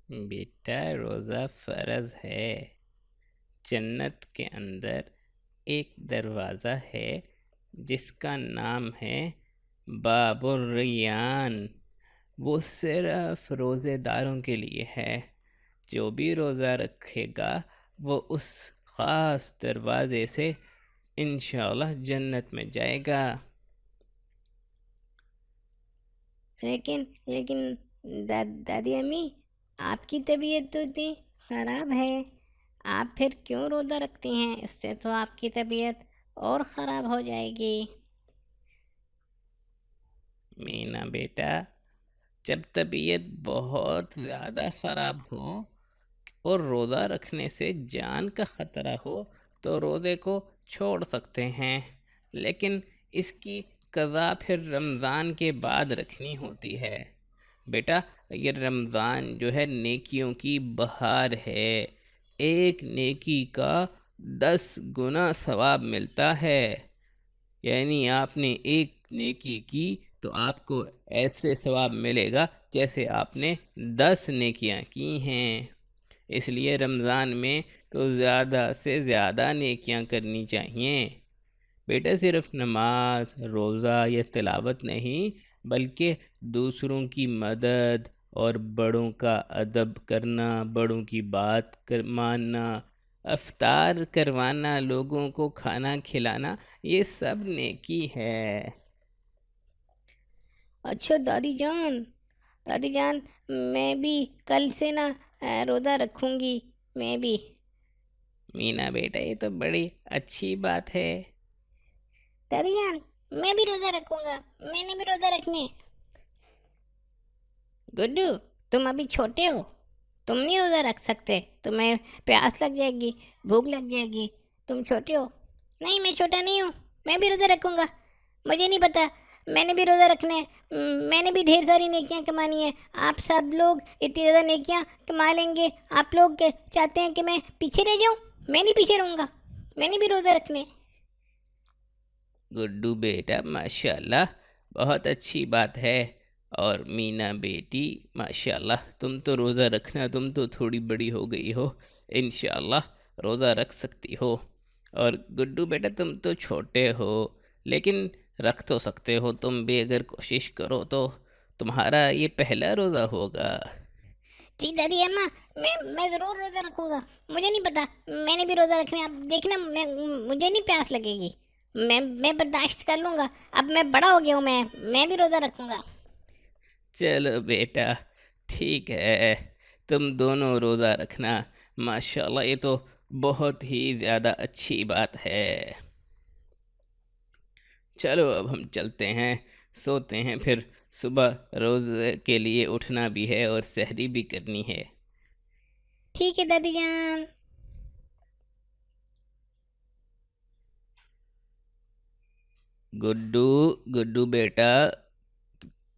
بیٹا روزہ فرض ہے۔ جنت کے اندر ایک دروازہ ہے جس کا نام ہے باب الریان۔ وہ صرف روزے داروں کے لیے ہے۔ جو بھی روزہ رکھے گا وہ اس خاص دروازے سے انشاءاللہ جنت میں جائے گا۔ لیکن دادی امی، آپ کی طبیعت تو اتنی خراب ہے، آپ پھر کیوں روزہ رکھتی ہیں؟ اس سے تو آپ کی طبیعت اور خراب ہو جائے گی۔ مینا بیٹا، جب طبیعت بہت زیادہ خراب ہو اور روزہ رکھنے سے جان کا خطرہ ہو تو روزے کو چھوڑ سکتے ہیں، لیکن اس کی قضا پھر رمضان کے بعد رکھنی ہوتی ہے۔ بیٹا، یہ رمضان جو ہے نیکیوں کی بہار ہے۔ ایک نیکی کا 10 گنا ثواب ملتا ہے۔ یعنی آپ نے ایک نیکی کی تو آپ کو ایسے ثواب ملے گا جیسے آپ نے 10 نیکیاں کی ہیں۔ اس لیے رمضان میں تو زیادہ سے زیادہ نیکیاں کرنی چاہیے۔ بیٹا صرف نماز، روزہ یا تلاوت نہیں، بلکہ دوسروں کی مدد اور بڑوں کا ادب کرنا، بڑوں کی بات ماننا، افطار کروانا، لوگوں کو کھانا کھلانا، یہ سب نیکی ہے۔ اچھا دادی جان، میں بھی کل سے نا روزہ رکھوں گی، میں بھی۔ مینا بیٹا، یہ تو بڑی اچھی بات ہے۔ دادی جان، میں بھی روزہ رکھوں گا، میں نے بھی روزہ رکھنے۔ گڈو، تم ابھی چھوٹے ہو، تم نہیں روزہ رکھ سکتے، تمہیں پیاس لگ جائے گی، بھوک لگ جائے گی، تم چھوٹے ہو۔ نہیں، میں چھوٹا نہیں ہوں، میں بھی روزہ رکھوں گا۔ مجھے نہیں پتا، میں نے بھی روزہ رکھنا ہے، میں نے بھی ڈھیر ساری نیکیاں کمانی ہیں۔ آپ سب لوگ اتنی زیادہ نیکیاں کما لیں گے، آپ لوگ چاہتے ہیں کہ میں پیچھے رہ جاؤں؟ میں نہیں پیچھے رہوں گا، میں نے بھی روزہ رکھنے۔ گڈو بیٹا، ماشاءاللہ، بہت اچھی بات ہے۔ اور مینا بیٹی، ماشاءاللہ، تم تو روزہ رکھنا، تم تو تھوڑی بڑی ہو گئی ہو، انشاءاللہ روزہ رکھ سکتی ہو۔ اور گڈو بیٹا، تم تو چھوٹے ہو لیکن رکھ تو سکتے ہو، تم بھی اگر کوشش کرو تو تمہارا یہ پہلا روزہ ہوگا۔ جی دادی اماں، میں ضرور روزہ رکھوں گا۔ مجھے نہیں پتا، میں نے بھی روزہ رکھنا ہے، اب دیکھنا مجھے نہیں پیاس لگے گی، میں برداشت کر لوں گا، اب میں بڑا ہو گیا ہوں، میں بھی روزہ رکھوں گا۔ چلو بیٹا، ٹھیک ہے، تم دونوں روزہ رکھنا، ماشاءاللہ، یہ تو بہت ہی زیادہ اچھی بات ہے۔ چلو اب ہم چلتے ہیں، سوتے ہیں، پھر صبح روزے کے لیے اٹھنا بھی ہے اور سحری بھی کرنی ہے۔ ٹھیک ہے دادی جان۔ گڈو، گڈو بیٹا،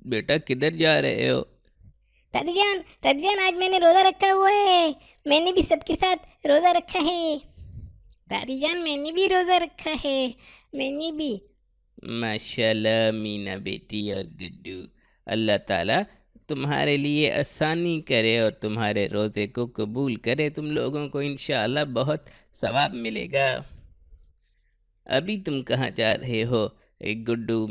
بیٹا کدھر جا رہے ہو؟ دادی جان، آج میں نے روزہ رکھا ہوا ہے، میں نے بھی سب کے ساتھ روزہ رکھا ہے۔ دادی جان، میں نے بھی روزہ رکھا ہے، میں نے بھی۔ ماشاءاللہ مینا بیٹی اور گڈو، اللہ تعالیٰ تمہارے لیے آسانی کرے اور تمہارے روزے کو قبول کرے، تم لوگوں کو انشاءاللہ بہت ثواب ملے گا۔ ابھی تم کہاں جا رہے ہو گڈو؟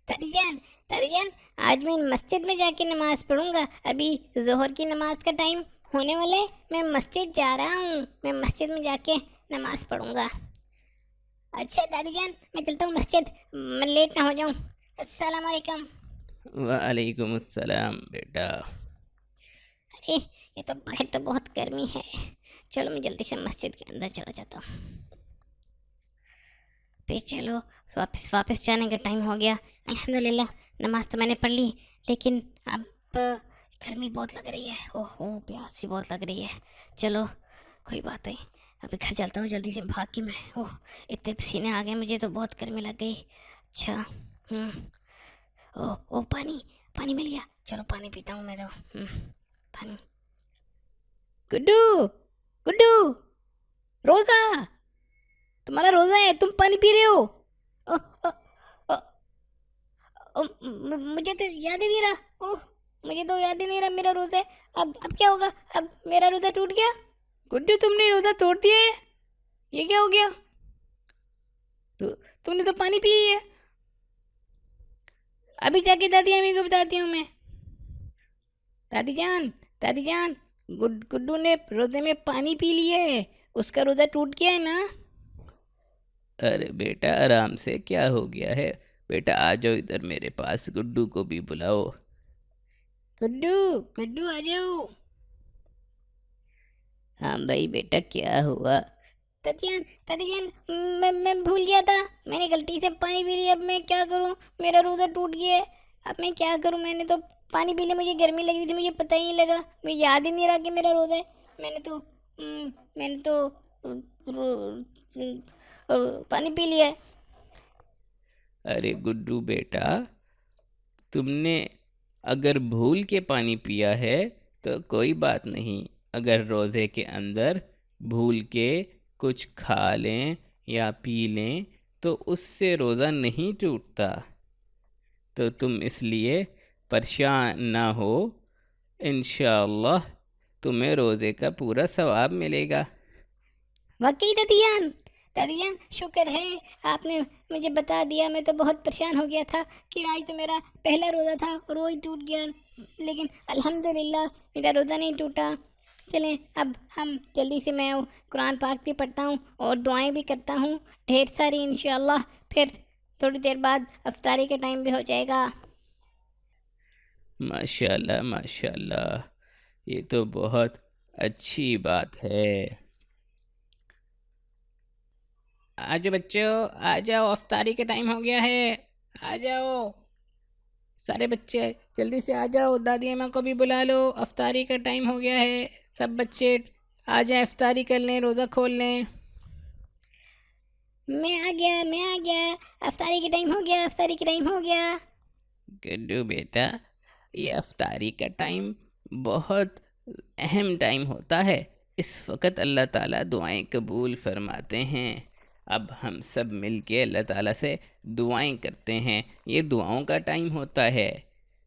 دادی جان، آج میں مسجد میں جا کے نماز پڑھوں گا، ابھی ظہر کی نماز کا ٹائم ہونے والا ہے، میں مسجد جا رہا ہوں، میں مسجد میں جا کے نماز پڑھوں گا۔ اچھا دادی جان، میں چلتا ہوں مسجد، میں لیٹ نہ ہو جاؤں۔ السلام علیکم۔ وعلیکم السلام بیٹا۔ ارے، یہ تو باہر تو بہت گرمی ہے، چلو میں جلدی سے مسجد کے اندر چلا جاتا ہوں۔ پھر چلو، واپس جانے کا ٹائم ہو گیا۔ الحمدللہ، نماز تو میں نے پڑھ لی، لیکن اب گرمی بہت لگ رہی ہے، اوہ پیاس بھی بہت لگ رہی ہے۔ چلو کوئی بات نہیں، ابھی گھر چلتا ہوں جلدی سے بھاگ کے میں، اتنے پسینے آ گئے مجھے، تو بہت گرمی لگ گئی۔ اچھا، پانی مل گیا، چلو پانی پیتا ہوں میں تو۔ پانی۔ گڈو، گڈو، روزہ، تمہارا روزہ ہے، تم پانی پی رہے ہو؟ مجھے تو یاد ہی نہیں رہا، مجھے تو یاد ہی نہیں رہا میرا روزہ ہے. اب کیا ہوگا؟ اب میرا روزہ ٹوٹ گیا. گڈو تم نے روزہ توڑ دیا ہے؟ یہ کیا ہو گیا؟ تم نے تو پانی پی لیا ہے. ابھی جا کے دادی امی کو بتاتی ہوں میں. دادی جان گڈو نے روزے میں پانی پی لیا ہے، اس کا روزہ ٹوٹ گیا ہے نا. ارے بیٹا آرام سے، کیا ہو گیا ہے؟ بیٹا آ جاؤ ادھر میرے پاس، گڈو کو بھی بلاؤ. گڈو آ جاؤ. ہاں بھائی بیٹا کیا ہوا؟ دادی جان میں بھول گیا تھا، میں نے غلطی سے پانی پی لیا. اب میں کیا کروں؟ میرا روزہ ٹوٹ گیا ہے. اب میں کیا کروں؟ میں نے تو پانی پی لیا، مجھے گرمی لگ رہی تھی، مجھے پتہ ہی نہیں لگا، مجھے یاد ہی نہیں رہا کہ میرا روزہ ہے. میں نے تو پانی پی لیا ہے. ارے گڈو بیٹا، تم نے اگر بھول کے پانی پیا ہے تو کوئی بات نہیں. اگر روزے کے اندر بھول کے کچھ کھا لیں یا پی لیں تو اس سے روزہ نہیں ٹوٹتا. تو تم اس لیے پریشان نہ ہو، انشاءاللہ تمہیں روزے کا پورا ثواب ملے گا. واقعی دادی جان شکر ہے آپ نے مجھے بتا دیا. میں تو بہت پریشان ہو گیا تھا کہ آج تو میرا پہلا روزہ تھا اور وہی ٹوٹ گیا، لیکن الحمدللہ میرا روزہ نہیں ٹوٹا. چلیں اب ہم جلدی سے میں قرآن پاک بھی پڑھتا ہوں اور دعائیں بھی کرتا ہوں ڈھیر ساری انشاءاللہ. پھر تھوڑی دیر بعد افطاری کا ٹائم بھی ہو جائے گا. ماشاءاللہ ماشاءاللہ، یہ تو بہت اچھی بات ہے. آج بچوں آ جاؤ، افطاری کا ٹائم ہو گیا ہے، آ جاؤ سارے بچے، جلدی سے آ جاؤ. دادی اماں کو بھی بلا لو، افطاری کا ٹائم ہو گیا ہے. سب بچے آ جائیں، افطاری کر لیں، روزہ کھول لیں. میں آ گیا. افطاری کا ٹائم ہو گیا. گڈو بیٹا، یہ افطاری کا ٹائم بہت اہم ٹائم ہوتا ہے. اس وقت اللہ تعالیٰ دعائیں قبول فرماتے ہیں. اب ہم سب مل کے اللہ تعالیٰ سے دعائیں کرتے ہیں. یہ دعاؤں کا ٹائم ہوتا ہے.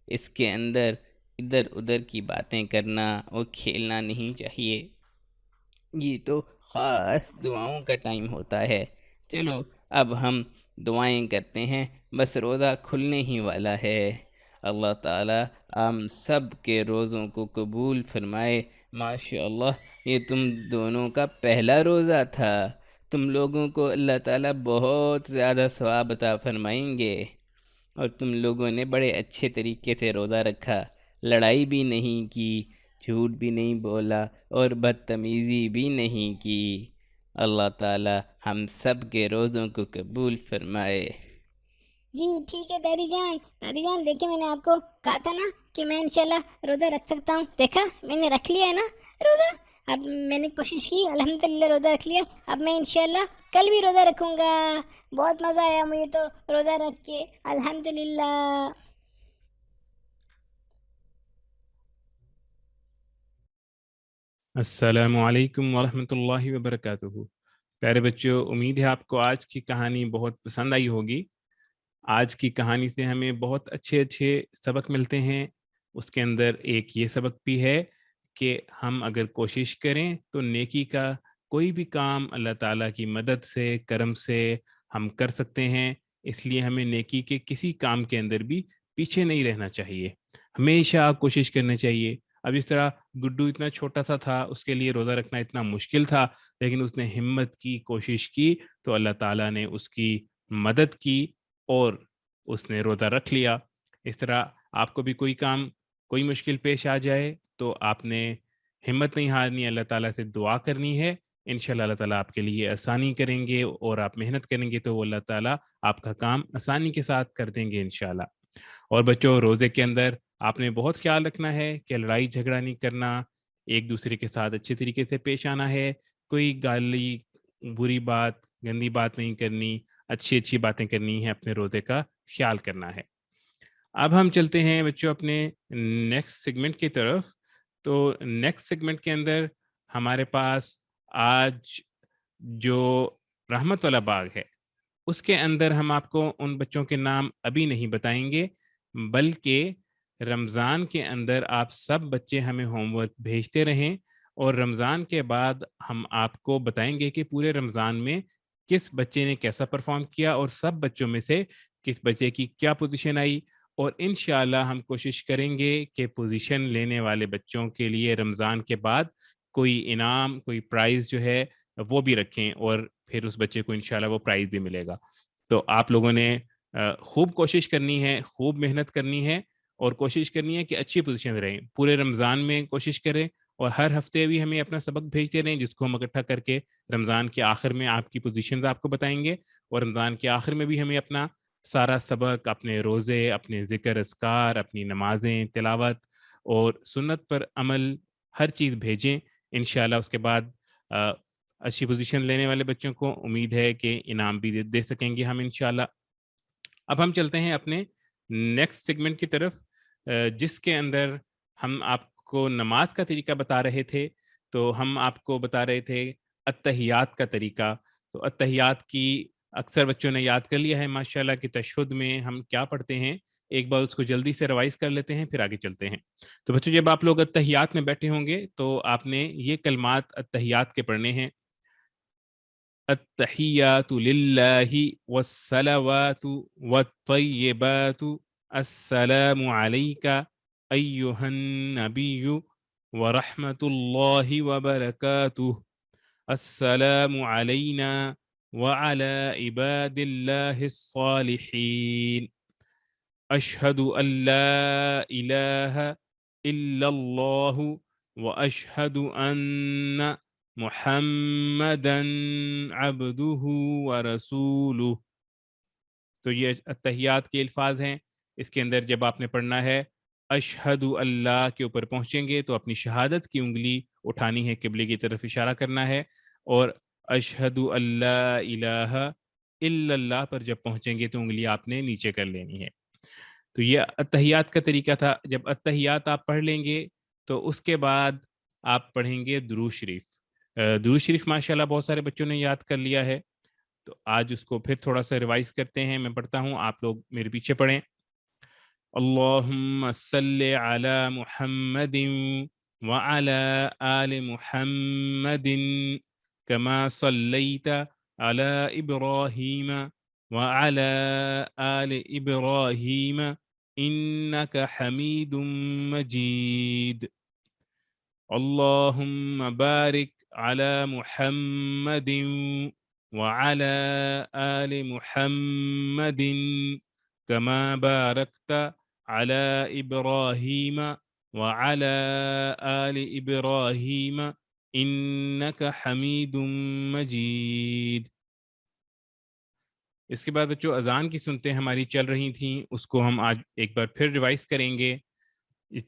اس کے اندر ادھر ادھر کی باتیں کرنا اور کھیلنا نہیں چاہیے. یہ تو خاص دعاؤں کا ٹائم ہوتا ہے. چلو اب ہم دعائیں کرتے ہیں، بس روزہ کھلنے ہی والا ہے. اللہ تعالیٰ ہم سب کے روزوں کو قبول فرمائے. ماشاءاللہ یہ تم دونوں کا پہلا روزہ تھا. تم لوگوں کو اللہ تعالیٰ بہت زیادہ ثواب عطا فرمائیں گے. اور تم لوگوں نے بڑے اچھے طریقے سے روزہ رکھا، لڑائی بھی نہیں کی، جھوٹ بھی نہیں بولا اور بدتمیزی بھی نہیں کی. اللہ تعالیٰ ہم سب کے روزوں کو قبول فرمائے. جی ٹھیک ہے دادی جان دیکھیں میں نے آپ کو کہا تھا نا کہ میں انشاءاللہ روزہ رکھ سکتا ہوں. دیکھا میں نے رکھ لیا ہے نا روزہ. اب میں نے کوشش کی، الحمدللہ روزہ رکھ لیا. اب میں انشاءاللہ کل بھی روزہ رکھوں گا. بہت مزہ آیا مجھے تو روزہ رکھ کے، الحمدللہ. السلام علیکم ورحمۃ اللہ وبرکاتہ. پیارے بچوں، امید ہے آپ کو آج کی کہانی بہت پسند آئی ہوگی. آج کی کہانی سے ہمیں بہت اچھے سبق ملتے ہیں. اس کے اندر ایک یہ سبق بھی ہے کہ ہم اگر کوشش کریں تو نیکی کا کوئی بھی کام اللہ تعالیٰ کی مدد سے، کرم سے ہم کر سکتے ہیں. اس لیے ہمیں نیکی کے کسی کام کے اندر بھی پیچھے نہیں رہنا چاہیے، ہمیشہ کوشش کرنی چاہیے. اب اس طرح گڈو اتنا چھوٹا سا تھا، اس کے لیے روزہ رکھنا اتنا مشکل تھا، لیکن اس نے ہمت کی، کوشش کی، تو اللہ تعالیٰ نے اس کی مدد کی اور اس نے روزہ رکھ لیا. اس طرح آپ کو بھی کوئی کام، کوئی مشکل پیش آ جائے تو آپ نے ہمت نہیں ہارنی، اللہ تعالیٰ سے دعا کرنی ہے. انشاءاللہ اللہ تعالیٰ آپ کے لیے آسانی کریں گے، اور آپ محنت کریں گے تو وہ اللہ تعالیٰ آپ کا کام آسانی کے ساتھ کر دیں گے انشاءاللہ. اور بچوں، روزے کے اندر آپ نے بہت خیال رکھنا ہے کہ لڑائی جھگڑا نہیں کرنا، ایک دوسرے کے ساتھ اچھے طریقے سے پیش آنا ہے، کوئی گالی، بری بات، گندی بات نہیں کرنی، اچھی باتیں کرنی ہیں، اپنے روزے کا خیال کرنا ہے. اب ہم چلتے ہیں بچوں اپنے نیکسٹ سیگمنٹ کی طرف. تو نیکسٹ سیگمنٹ کے اندر ہمارے پاس آج جو رحمت والا باغ ہے، اس کے اندر ہم آپ کو ان بچوں کے نام ابھی نہیں بتائیں گے، بلکہ رمضان کے اندر آپ سب بچے ہمیں ہوم ورک بھیجتے رہیں، اور رمضان کے بعد ہم آپ کو بتائیں گے کہ پورے رمضان میں کس بچے نے کیسا پرفارم کیا اور سب بچوں میں سے کس بچے کی کیا پوزیشن آئی، اور انشاءاللہ ہم کوشش کریں گے کہ پوزیشن لینے والے بچوں کے لیے رمضان کے بعد کوئی انعام، کوئی پرائز جو ہے وہ بھی رکھیں، اور پھر اس بچے کو انشاءاللہ وہ پرائز بھی ملے گا۔ تو آپ لوگوں نے خوب کوشش کرنی ہے، خوب محنت کرنی ہے، اور کوشش کرنی ہے کہ اچھی پوزیشن رہیں۔ پورے رمضان میں کوشش کریں، اور ہر ہفتے بھی ہمیں اپنا سبق بھیجتے رہیں، جس کو ہم اکٹھا کر کے رمضان کے آخر میں آپ کی پوزیشنز آپ کو بتائیں گے، اور رمضان کے آخر میں بھی ہمیں اپنا سارا سبق، اپنے روزے، اپنے ذکر اذکار، اپنی نمازیں، تلاوت اور سنت پر عمل، ہر چیز بھیجیں۔ انشاءاللہ اس کے بعد اچھی پوزیشن لینے والے بچوں کو امید ہے کہ انعام بھی دے سکیں گے ہم انشاءاللہ۔ اب ہم چلتے ہیں اپنے نیکسٹ سیگمنٹ کی طرف، جس کے اندر ہم آپ کو نماز کا طریقہ بتا رہے تھے۔ تو ہم آپ کو بتا رہے تھے التحیات کا طریقہ۔ تو التحیات کی اکثر بچوں نے یاد کر لیا ہے ماشاءاللہ کہ تشہد میں ہم کیا پڑھتے ہیں۔ ایک بار اس کو جلدی سے ریوائز کر لیتے ہیں، پھر آگے چلتے ہیں۔ تو بچوں، جب آپ لوگ التحیات میں بیٹھے ہوں گے تو آپ نے یہ کلمات التحیات کے پڑھنے ہیں: التحیات للہ والصلوات والطیبات السلام علیک ایہا النبی ورحمۃ اللہ وبرکاتہ السلام علینا وعلی عباد اللہ الصالحین اشہد ان لا الہ الا اللہ واشہد ان محمدًا عبدہ ورسولہ۔ تو یہ التحیات کے الفاظ ہیں۔ اس کے اندر جب آپ نے پڑھنا ہے اشہد اللہ کے اوپر پہنچیں گے تو اپنی شہادت کی انگلی اٹھانی ہے، قبلے کی طرف اشارہ کرنا ہے، اور اشہد اللہ الہ الا اللہ پر جب پہنچیں گے تو انگلی آپ نے نیچے کر لینی ہے۔ تو یہ التحیات کا طریقہ تھا۔ جب التحیات آپ پڑھ لیں گے تو اس کے بعد آپ پڑھیں گے درود شریف۔ درود شریف ماشاءاللہ بہت سارے بچوں نے یاد کر لیا ہے، تو آج اس کو پھر تھوڑا سا ریوائز کرتے ہیں۔ میں پڑھتا ہوں، آپ لوگ میرے پیچھے پڑھیں۔ اللہم صلی علی محمد وعلی آل محمد کما صلیت علی ابراہیم وعلی آل ابراہیم انک حمید مجید۔ اللہم بارک علی محمد وعلى آل محمد كما باركت على إبراهيم وعلى آل إبراهيم إنك حميد مجيد۔ اس کے بعد بچوں اذان کی سنتیں ہماری چل رہی تھیں، اس کو ہم آج ایک بار پھر ریوائز کریں گے،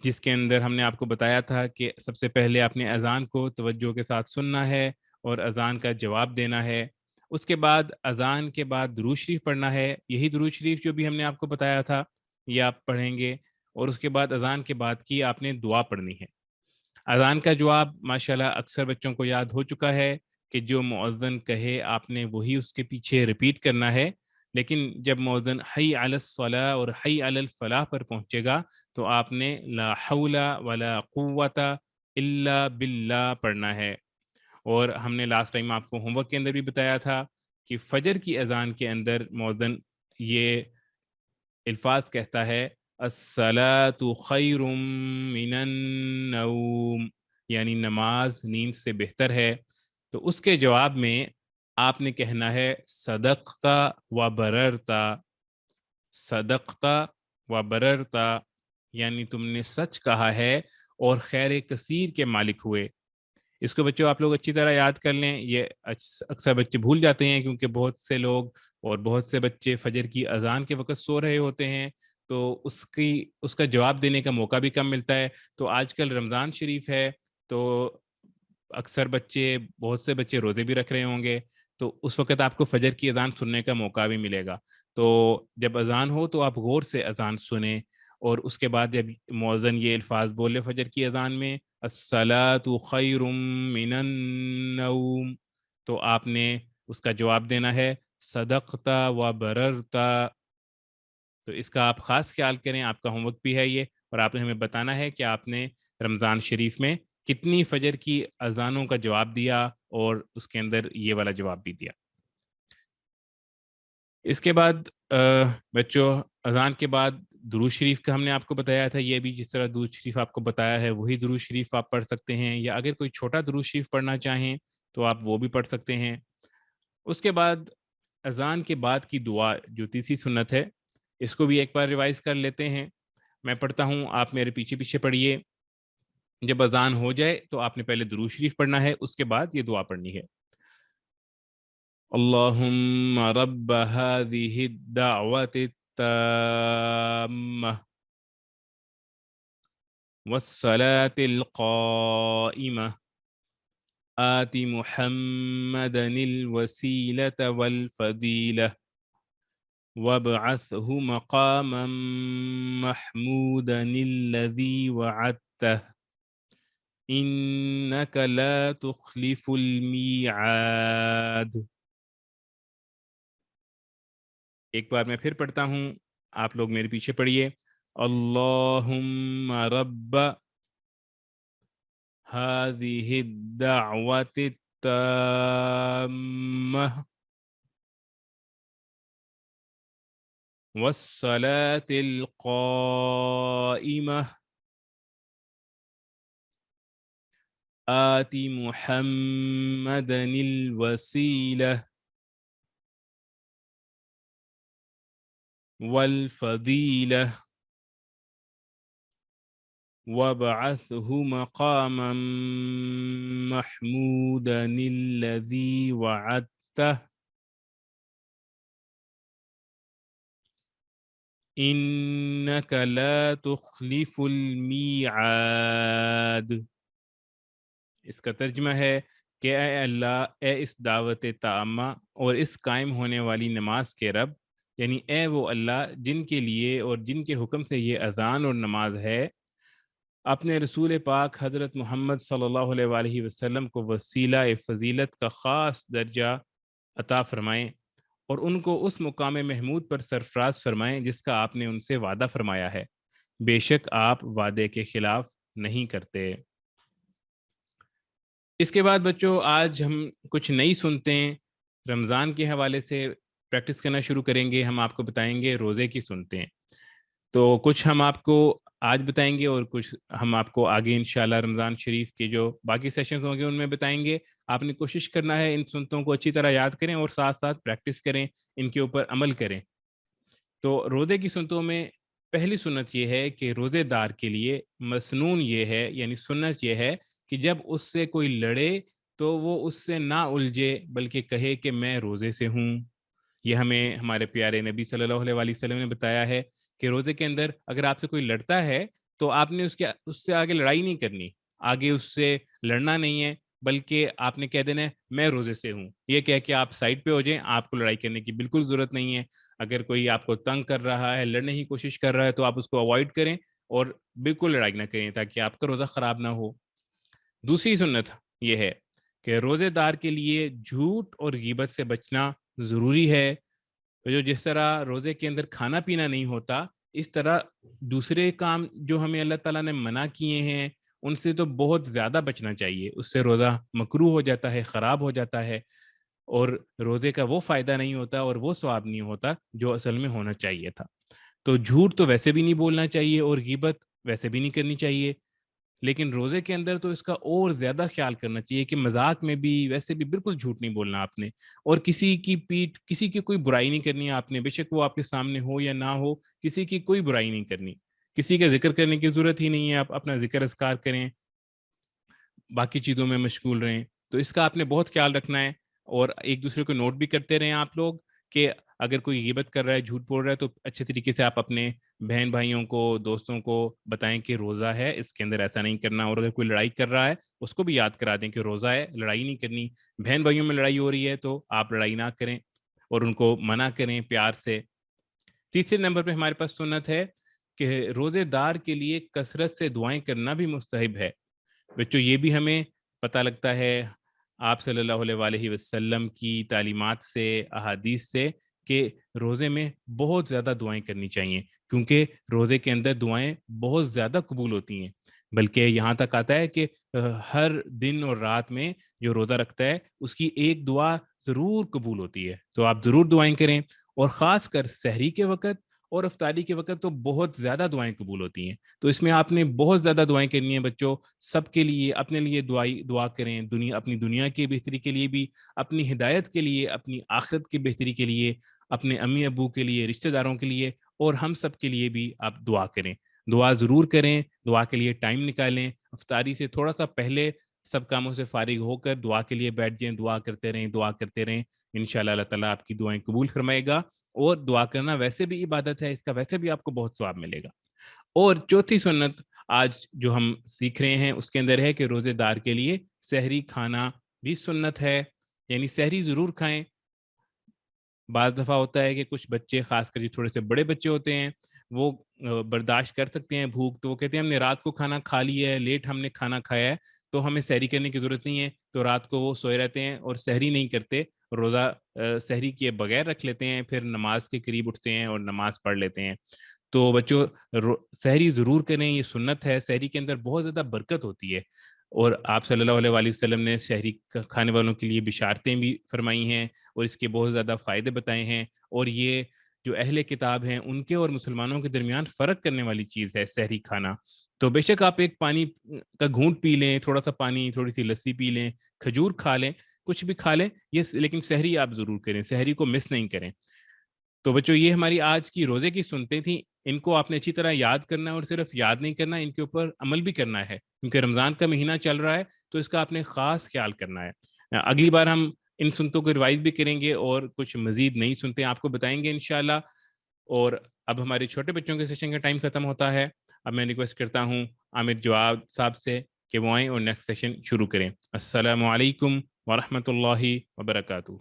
جس کے اندر ہم نے آپ کو بتایا تھا کہ سب سے پہلے آپ نے اذان کو توجہ کے ساتھ سننا ہے اور اذان کا جواب دینا ہے۔ اس کے بعد اذان کے بعد درود شریف پڑھنا ہے، یہی درود شریف جو بھی ہم نے آپ کو بتایا تھا یہ آپ پڑھیں گے، اور اس کے بعد اذان کے بعد کی آپ نے دعا پڑھنی ہے۔ اذان کا جواب ماشاءاللہ اکثر بچوں کو یاد ہو چکا ہے کہ جو مؤذن کہے آپ نے وہی اس کے پیچھے ریپیٹ کرنا ہے، لیکن جب مؤذن حی علی الصلاۃ اور حی علی الفلاح پر پہنچے گا تو آپ نے لا حول ولا قوت الا باللہ پڑھنا ہے۔ اور ہم نے لاسٹ ٹائم آپ کو ہوم ورک کے اندر بھی بتایا تھا کہ فجر کی اذان کے اندر مؤذن یہ الفاظ کہتا ہے الصلاۃ خیر من النوم، یعنی نماز نیند سے بہتر ہے۔ تو اس کے جواب میں آپ نے کہنا ہے صدقتا و بررتا، صدقتا و بررتا، یعنی تم نے سچ کہا ہے اور خیر کثیر کے مالک ہوئے۔ اس کو بچوں آپ لوگ اچھی طرح یاد کر لیں، یہ اکثر بچے بھول جاتے ہیں کیونکہ بہت سے لوگ اور بہت سے بچے فجر کی اذان کے وقت سو رہے ہوتے ہیں، تو اس کا جواب دینے کا موقع بھی کم ملتا ہے۔ تو آج کل رمضان شریف ہے، تو اکثر بہت سے بچے روزے بھی رکھ رہے ہوں گے، تو اس وقت آپ کو فجر کی اذان سننے کا موقع بھی ملے گا۔ تو جب اذان ہو تو آپ غور سے اذان سنیں، اور اس کے بعد جب مؤذن یہ الفاظ بولے فجر کی اذان میں الصلاۃ خیر من النوم، تو آپ نے اس کا جواب دینا ہے صدقتا و بررتا۔ تو اس کا آپ خاص خیال کریں، آپ کا ہوم ورک بھی ہے یہ، اور آپ نے ہمیں بتانا ہے کہ آپ نے رمضان شریف میں کتنی فجر کی اذانوں کا جواب دیا اور اس کے اندر یہ والا جواب بھی دیا۔ اس کے بعد بچوں، اذان کے بعد درود شریف کا ہم نے آپ کو بتایا تھا، یہ بھی جس طرح درود شریف آپ کو بتایا ہے وہی درود شریف آپ پڑھ سکتے ہیں، یا اگر کوئی چھوٹا درود شریف پڑھنا چاہیں تو آپ وہ بھی پڑھ سکتے ہیں۔ اس کے بعد اذان کے بعد کی دعا جو تیسری سنت ہے، اس کو بھی ایک بار ریوائز کر لیتے ہیں۔ میں پڑھتا ہوں، آپ میرے پیچھے پیچھے پڑھیے۔ جب اذان ہو جائے تو آپ نے پہلے درود شریف پڑھنا ہے، اس کے بعد یہ دعا پڑھنی ہے۔ اللهم رب هذه الدعوة التامة والصلاة القائمة آت محمدا الوسيلة والفضيلة وابعثه مقاما محمودا الذي وعدته إنك لا تخلف الميعاد۔ ایک بار میں پھر پڑھتا ہوں، آپ لوگ میرے پیچھے پڑھیے۔ اللہم رب هذه الدعوة التامة والصلاة القائمة آت محمدا الوسيلة والفضيلة وابعثه مقاما محمودا الذي وعدته إنك لا تخلف الميعاد۔ اس کا ترجمہ ہے کہ اے اللہ، اے اس دعوت تامہ اور اس قائم ہونے والی نماز کے رب، یعنی اے وہ اللہ جن کے لیے اور جن کے حکم سے یہ اذان اور نماز ہے، اپنے رسول پاک حضرت محمد صلی اللہ علیہ وآلہ وسلم کو وسیلہ فضیلت کا خاص درجہ عطا فرمائیں اور ان کو اس مقام محمود پر سرفراز فرمائیں جس کا آپ نے ان سے وعدہ فرمایا ہے، بے شک آپ وعدے کے خلاف نہیں کرتے۔ اس کے بعد بچوں، آج ہم کچھ نئی سنتیں رمضان کے حوالے سے پریکٹس کرنا شروع کریں گے۔ ہم آپ کو بتائیں گے روزے کی سنتیں، تو کچھ ہم آپ کو آج بتائیں گے اور کچھ ہم آپ کو آگے انشاءاللہ رمضان شریف کے جو باقی سیشنز ہوں گے ان میں بتائیں گے۔ آپ نے کوشش کرنا ہے ان سنتوں کو اچھی طرح یاد کریں اور ساتھ ساتھ پریکٹس کریں، ان کے اوپر عمل کریں۔ تو روزے کی سنتوں میں پہلی سنت یہ ہے کہ روزے دار کے لیے مسنون یہ ہے، یعنی سنت یہ ہے کہ جب اس سے کوئی لڑے تو وہ اس سے نہ الجھے بلکہ کہے کہ میں روزے سے ہوں۔ یہ ہمیں ہمارے پیارے نبی صلی اللہ علیہ وآلہ وسلم نے بتایا ہے کہ روزے کے اندر اگر آپ سے کوئی لڑتا ہے تو آپ نے اس سے آگے لڑائی نہیں کرنی، آگے اس سے لڑنا نہیں ہے، بلکہ آپ نے کہہ دینا ہے میں روزے سے ہوں۔ یہ کہہ کے آپ سائڈ پہ ہو جائیں، آپ کو لڑائی کرنے کی بالکل ضرورت نہیں ہے۔ اگر کوئی آپ کو تنگ کر رہا ہے، لڑنے کی کوشش کر رہا ہے تو آپ اس کو اوائڈ کریں اور بالکل لڑائی نہ کریں تاکہ آپ کا روزہ خراب نہ ہو۔ دوسری سنت یہ ہے کہ روزے دار کے لیے جھوٹ اور غیبت سے بچنا ضروری ہے۔ جو جس طرح روزے کے اندر کھانا پینا نہیں ہوتا، اس طرح دوسرے کام جو ہمیں اللہ تعالیٰ نے منع کیے ہیں ان سے تو بہت زیادہ بچنا چاہیے، اس سے روزہ مکروہ ہو جاتا ہے، خراب ہو جاتا ہے، اور روزے کا وہ فائدہ نہیں ہوتا اور وہ ثواب نہیں ہوتا جو اصل میں ہونا چاہیے تھا۔ تو جھوٹ تو ویسے بھی نہیں بولنا چاہیے اور غیبت ویسے بھی نہیں کرنی چاہیے، لیکن روزے کے اندر تو اس کا اور زیادہ خیال کرنا چاہیے کہ مذاق میں بھی ویسے بھی بالکل جھوٹ نہیں بولنا آپ نے، اور کسی کی پیٹھ، کسی کی کوئی برائی نہیں کرنی ہے آپ نے، بے شک وہ آپ کے سامنے ہو یا نہ ہو، کسی کی کوئی برائی نہیں کرنی، کسی کا ذکر کرنے کی ضرورت ہی نہیں ہے، آپ اپنا ذکر اذکار کریں، باقی چیزوں میں مشغول رہیں۔ تو اس کا آپ نے بہت خیال رکھنا ہے، اور ایک دوسرے کو نوٹ بھی کرتے رہیں آپ لوگ کہ اگر کوئی غیبت کر رہا ہے، جھوٹ بول رہا ہے، تو اچھے طریقے سے آپ اپنے بہن بھائیوں کو، دوستوں کو بتائیں کہ روزہ ہے، اس کے اندر ایسا نہیں کرنا، اور اگر کوئی لڑائی کر رہا ہے اس کو بھی یاد کرا دیں کہ روزہ ہے، لڑائی نہیں کرنی، بہن بھائیوں میں لڑائی ہو رہی ہے تو آپ لڑائی نہ کریں اور ان کو منع کریں پیار سے۔ تیسرے نمبر پہ ہمارے پاس سنت ہے کہ روزے دار کے لیے کثرت سے دعائیں کرنا بھی مستحب ہے۔ بچوں یہ بھی ہمیں پتہ لگتا ہے آپ صلی اللہ علیہ وآلہ وسلم کی تعلیمات سے، احادیث سے، کہ روزے میں بہت زیادہ دعائیں کرنی چاہیے، کیونکہ روزے کے اندر دعائیں بہت زیادہ قبول ہوتی ہیں، بلکہ یہاں تک آتا ہے کہ ہر دن اور رات میں جو روزہ رکھتا ہے اس کی ایک دعا ضرور قبول ہوتی ہے۔ تو آپ ضرور دعائیں کریں، اور خاص کر سحری کے وقت اور افطاری کے وقت تو بہت زیادہ دعائیں قبول ہوتی ہیں۔ تو اس میں آپ نے بہت زیادہ دعائیں کرنی ہیں بچوں، سب کے لیے، اپنے لیے دعا کریں، اپنی دنیا کی بہتری کے لیے بھی، اپنی ہدایت کے لیے، اپنی آخرت کی بہتری کے لیے، اپنے امی ابو کے لیے، رشتہ داروں کے لیے، اور ہم سب کے لیے بھی آپ دعا کریں۔ دعا ضرور کریں، دعا کے لیے ٹائم نکالیں، افطاری سے تھوڑا سا پہلے سب کاموں سے فارغ ہو کر دعا کے لیے بیٹھ جائیں، دعا کرتے رہیں، انشاءاللہ اللہ تعالیٰ آپ کی دعائیں قبول فرمائے گا۔ اور دعا کرنا ویسے بھی عبادت ہے، اس کا ویسے بھی آپ کو بہت ثواب ملے گا۔ اور چوتھی سنت آج جو ہم سیکھ رہے ہیں اس کے اندر ہے کہ روزے دار کے لیے سحری کھانا بھی سنت ہے، یعنی سحری ضرور کھائیں۔ بعض دفعہ ہوتا ہے کہ کچھ بچے، خاص کر جو تھوڑے سے بڑے بچے ہوتے ہیں، وہ برداشت کر سکتے ہیں بھوک، تو وہ کہتے ہیں ہم نے رات کو کھانا کھا لیا ہے، لیٹ ہم نے کھانا کھایا ہے، تو ہمیں سحری کرنے کی ضرورت نہیں ہے، تو رات کو وہ سوئے رہتے ہیں اور سحری نہیں کرتے، روزہ سحری کیے بغیر رکھ لیتے ہیں، پھر نماز کے قریب اٹھتے ہیں اور نماز پڑھ لیتے ہیں۔ تو بچوں سحری ضرور کریں، یہ سنت ہے، سحری کے اندر بہت زیادہ برکت ہوتی ہے، اور آپ صلی اللہ علیہ وآلہ وسلم نے سحری کھانے والوں کے لیے بشارتیں بھی فرمائی ہیں اور اس کے بہت زیادہ فائدے بتائے ہیں، اور یہ جو اہل کتاب ہیں ان کے اور مسلمانوں کے درمیان فرق کرنے والی چیز ہے سحری کھانا۔ تو بے شک آپ ایک پانی کا گھونٹ پی لیں، تھوڑا سا پانی، تھوڑی سی لسی پی لیں، کھجور کھا لیں، کچھ بھی کھا لیں، یہ لیکن سحری آپ ضرور کریں، سحری کو مس نہیں کریں۔ تو بچوں یہ ہماری آج کی روزے کی سنتیں تھیں، ان کو آپ نے اچھی طرح یاد کرنا ہے، اور صرف یاد نہیں کرنا، ان کے اوپر عمل بھی کرنا ہے، کیونکہ رمضان کا مہینہ چل رہا ہے تو اس کا آپ نے خاص خیال کرنا ہے۔ اگلی بار ہم ان سنتوں کو ریوائز بھی کریں گے اور کچھ مزید نئی سنتیں آپ کو بتائیں گے انشاءاللہ۔ اور اب ہمارے چھوٹے بچوں کے سیشن کا ٹائم ختم ہوتا ہے، اب میں ریکویسٹ کرتا ہوں عامر جواد صاحب سے کہ وہ آئیں اور نیکسٹ سیشن شروع کریں۔ السلام علیکم ورحمۃ اللہ وبرکاتہ۔